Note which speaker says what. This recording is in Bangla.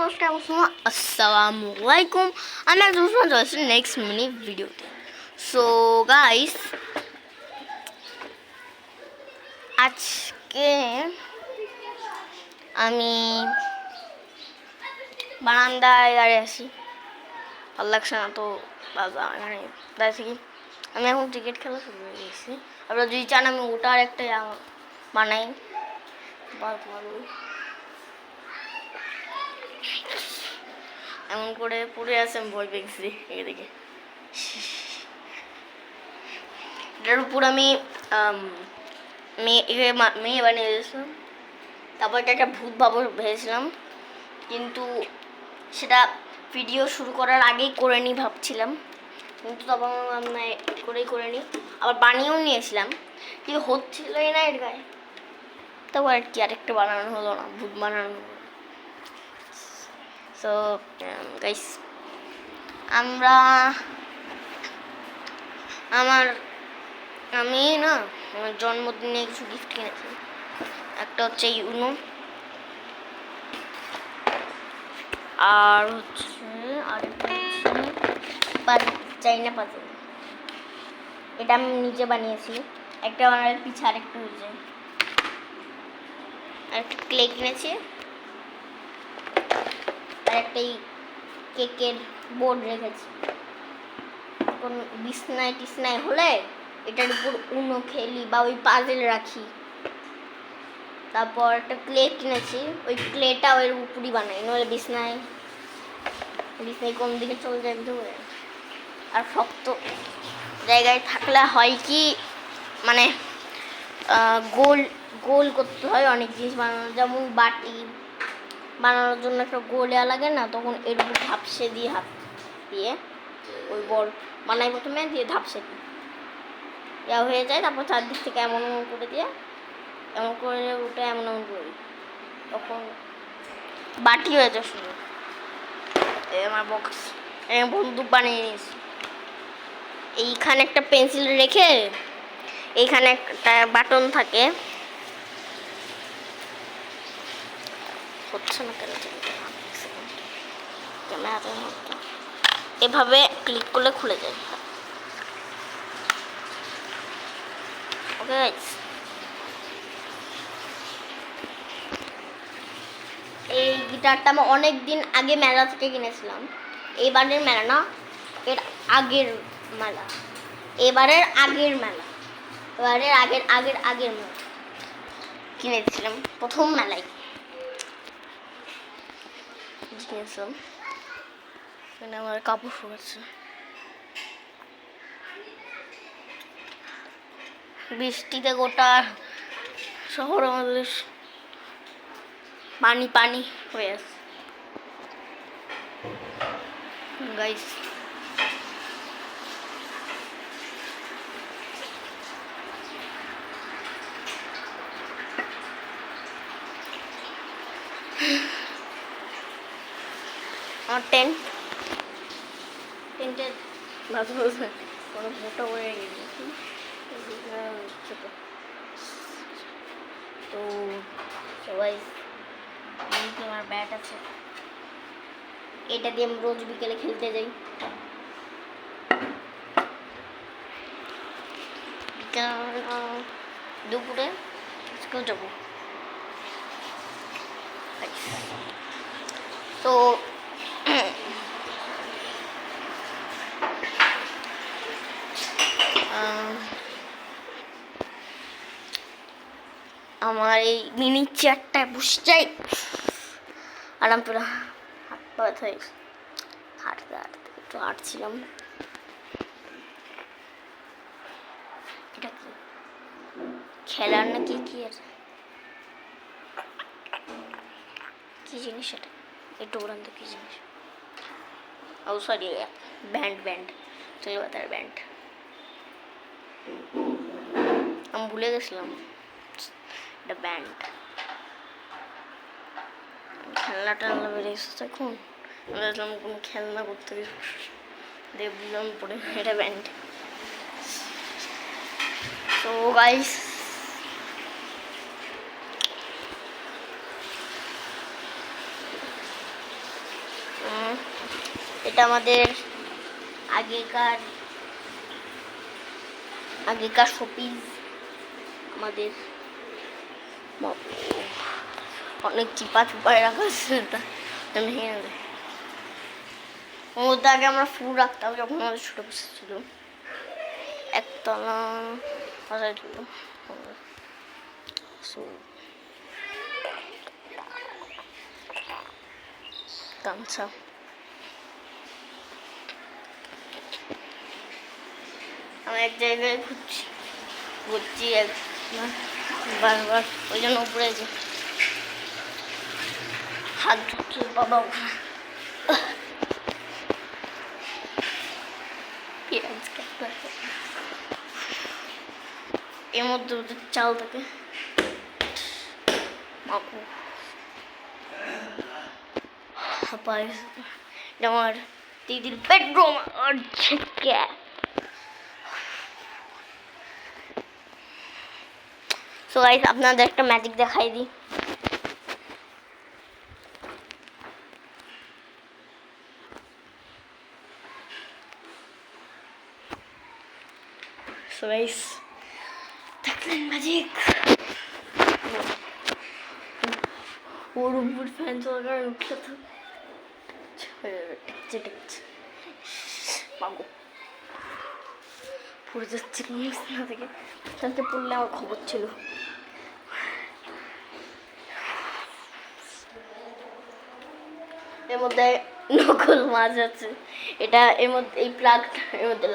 Speaker 1: নমস্কার আসসালামু আলাইকুম। আমি একজন চলেছি নেক্সট মিনি ভিডিওতে। সো গাইস, আজকে আমি বারান্দায় দাঁড়িয়ে আছি, ভালো লাগছে না তো এখানে দাঁড়িয়ে থাকি। আমি এখন ক্রিকেট খেলা শুরু হয়ে গেছি। আপনারা যদি চান আমি ওটার একটা বানাই, এমন করে পড়ে আছে, আমি ভয় পেয়েছি এদিকে। এটার উপর আমি মেয়ে বানিয়ে দিয়েছিলাম। তারপর এটা একটা ভূত বাবু ভেবেছিলাম, কিন্তু সেটা ভিডিও শুরু করার আগেই করে নি ভাবছিলাম, কিন্তু তখন করে নিই। আবার বানিয়েও নিয়েছিলাম, কিন্তু হচ্ছিলই না এর গায়ে। তারপর আর কি আরেকটা বানানো হলো না, ভূত বানানো হলো। সো গাইস, আমি না আমার জন্মদিনে কিছু গিফট কিনেছি। একটা হচ্ছে ইউনো, আর হচ্ছে আরেকটা হচ্ছে চাইনা পাজল। এটা আমি নিজে বানিয়েছি। একটা বানানোর পিছে আরেকটা হয়েছে। আরেকটা ক্লে কিনেছি, আর একটা কেকের বোর্ড রেখেছি। কোন বিছনায় টিছনায় হলে এটার উপর উনো খেলি বা ওই পাজেল রাখি। তারপর একটা ক্লে কিনেছি, ওই ক্লেটা ওর উপরই বানাই, নইলে বিছনায় কোন দিকে চলে যায় ধরে। আর শক্ত জায়গায় থাকলে হয় কি, মানে গোল গোল করতে হয় অনেক জিনিস বানানো, যেমন বাটি বানানোর জন্য একটা গোল লাগে না, তখন এর উপর ধাপসে দিয়ে হাত দিয়ে ওই বল বানাই প্রথমে, দিয়ে ধাপসে দেওয়া হয়ে যায়। তারপর চারদিক থেকে এমন করে দিয়ে এমন করে ওটা এমন করি, তখন বাটি হয়ে যায় শুধু। আমার বক্স বন্দুক বানিয়ে নিয়েছি। এইখানে একটা পেন্সিল রেখে এইখানে একটা বাটন থাকে, হচ্ছে না কেন ক্যামেরাতে, এভাবে ক্লিক করলে খুলে যায়। ওকে গাইস, এই গিটারটা আমি অনেক দিন আগে মেলা থেকে কিনেছিলাম। এইবারের মেলা না, এর আগের মেলা, এবারের আগের মেলা, এবারের আগের মেলা কিনেছিলাম, প্রথম মেলায় কিনেছিলাম। এখানে আমার কাপড় শুকাচ্ছে, বৃষ্টিতে গোটা শহর আমাদের পানি পানি হয়ে আছে গাইস। আমার টেন্টের কোনো ফটো হয়ে গেছে ছোট। তো সবাই, আমার ব্যাট আছে, এটা দিয়ে আমি রোজ বিকেলে খেলতে যাই। দুপুরে স্কুল যাব। তো আমার এই মিনি চেয়ারটায় বসে যাই, আরাম পুরো হাত পা ব্যথা হয়েছে, হাঁটতে হাঁটতে একটু হাঁটছিলাম। এটা কি খেলার না কি আছে, কি জিনিস এটা? একটু বলেন তো কি জিনিস? ও সরি, ব্যান্ড চলবাতার ব্যান্ড, আমি ভুলে গেছিলাম এটা ব্যান্ড। খেলনা টেলনা বেরিয়েছে এখন, আমি দেখলাম কোনো খেলনা করতে দেখলাম পরে এটা ব্যান্ড। তো গাইস, এটা আমাদের আগেকার শোপিস। আমাদের অনেক চিপা চুপায় রাখা আছে, ভেঙে যাবে। ওর মধ্যে আগে আমরা ফুল রাখতাম যখন আমাদের ছোটো বসে ছিল, একতলা ছিল। গামছা আমি এক জায়গায় ঘুরছি বারবার, ওই জন্য উপরে যে হাত ধুচ্ছে বাবা। এর মধ্যে ওদের চাল থাকে। আমার দিদির বেডরুম আর সো গাইস আপনাদের একটা ম্যাজিক দেখাই দিই। সো গাইস দেখলেন ম্যাজিক, ওর উপর ফ্যান চলার উঠে তো পাবো পড়ে যাচ্ছে না থেকে, তাতে পড়লে আমার খবর ছিল। এর মধ্যে নকল মাছ আছে, এটা এর মধ্যে এই প্লাগটা এর মধ্যে